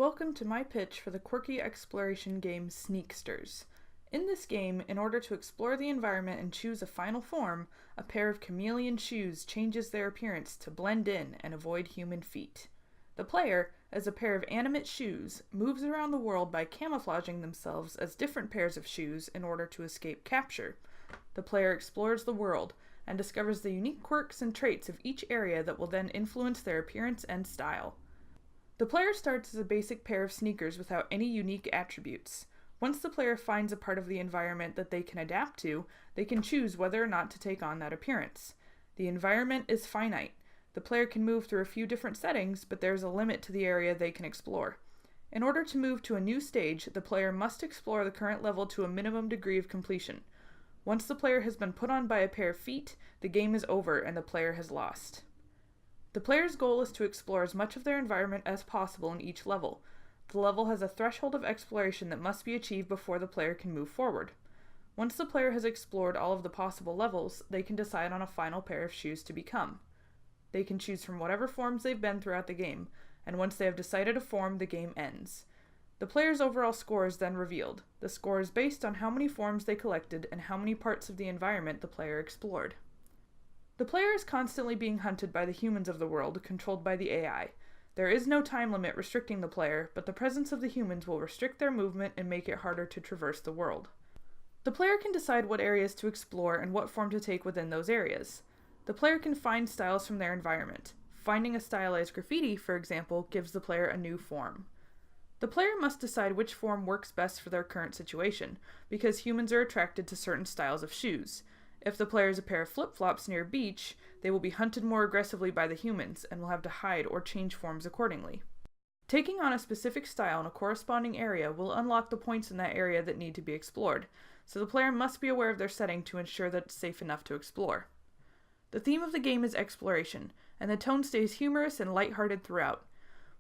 Welcome to my pitch for the quirky exploration game Sneaksters. In this game, in order to explore the environment and choose a final form, a pair of chameleon shoes changes their appearance to blend in and avoid human feet. The player, as a pair of animate shoes, moves around the world by camouflaging themselves as different pairs of shoes in order to escape capture. The player explores the world and discovers the unique quirks and traits of each area that will then influence their appearance and style. The player starts as a basic pair of sneakers without any unique attributes. Once the player finds a part of the environment that they can adapt to, they can choose whether or not to take on that appearance. The environment is finite. The player can move through a few different settings, but there's a limit to the area they can explore. In order to move to a new stage, the player must explore the current level to a minimum degree of completion. Once the player has been put on by a pair of feet, the game is over and the player has lost. The player's goal is to explore as much of their environment as possible in each level. The level has a threshold of exploration that must be achieved before the player can move forward. Once the player has explored all of the possible levels, they can decide on a final pair of shoes to become. They can choose from whatever forms they've been throughout the game, and once they have decided a form, the game ends. The player's overall score is then revealed. The score is based on how many forms they collected and how many parts of the environment the player explored. The player is constantly being hunted by the humans of the world, controlled by the AI. There is no time limit restricting the player, but the presence of the humans will restrict their movement and make it harder to traverse the world. The player can decide what areas to explore and what form to take within those areas. The player can find styles from their environment. Finding a stylized graffiti, for example, gives the player a new form. The player must decide which form works best for their current situation, because humans are attracted to certain styles of shoes. If the player is a pair of flip-flops near a beach, they will be hunted more aggressively by the humans and will have to hide or change forms accordingly. Taking on a specific style in a corresponding area will unlock the points in that area that need to be explored, so the player must be aware of their setting to ensure that it's safe enough to explore. The theme of the game is exploration, and the tone stays humorous and lighthearted throughout.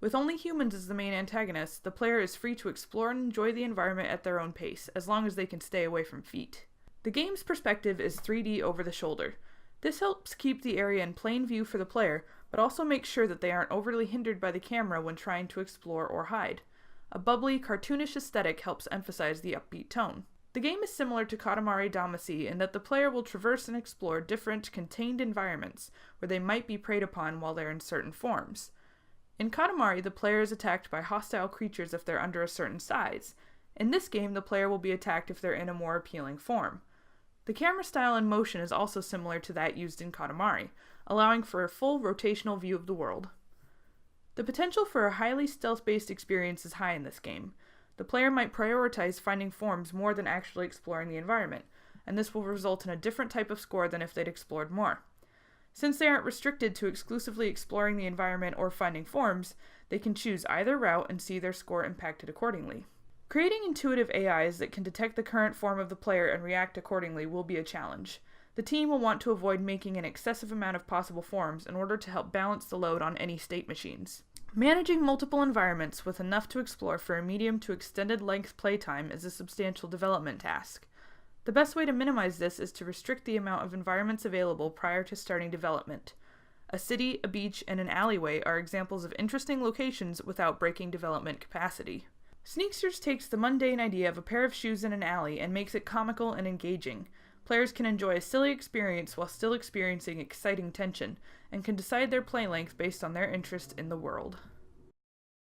With only humans as the main antagonists, the player is free to explore and enjoy the environment at their own pace, as long as they can stay away from feet. The game's perspective is 3D over the shoulder. This helps keep the area in plain view for the player, but also makes sure that they aren't overly hindered by the camera when trying to explore or hide. A bubbly, cartoonish aesthetic helps emphasize the upbeat tone. The game is similar to Katamari Damacy in that the player will traverse and explore different contained environments where they might be preyed upon while they're in certain forms. In Katamari, the player is attacked by hostile creatures if they're under a certain size. In this game, the player will be attacked if they're in a more appealing form. The camera style and motion is also similar to that used in Katamari, allowing for a full rotational view of the world. The potential for a highly stealth-based experience is high in this game. The player might prioritize finding forms more than actually exploring the environment, and this will result in a different type of score than if they'd explored more. Since they aren't restricted to exclusively exploring the environment or finding forms, they can choose either route and see their score impacted accordingly. Creating intuitive AIs that can detect the current form of the player and react accordingly will be a challenge. The team will want to avoid making an excessive amount of possible forms in order to help balance the load on any state machines. Managing multiple environments with enough to explore for a medium to extended length playtime is a substantial development task. The best way to minimize this is to restrict the amount of environments available prior to starting development. A city, a beach, and an alleyway are examples of interesting locations without breaking development capacity. Sneaksters takes the mundane idea of a pair of shoes in an alley and makes it comical and engaging. Players can enjoy a silly experience while still experiencing exciting tension, and can decide their play length based on their interest in the world.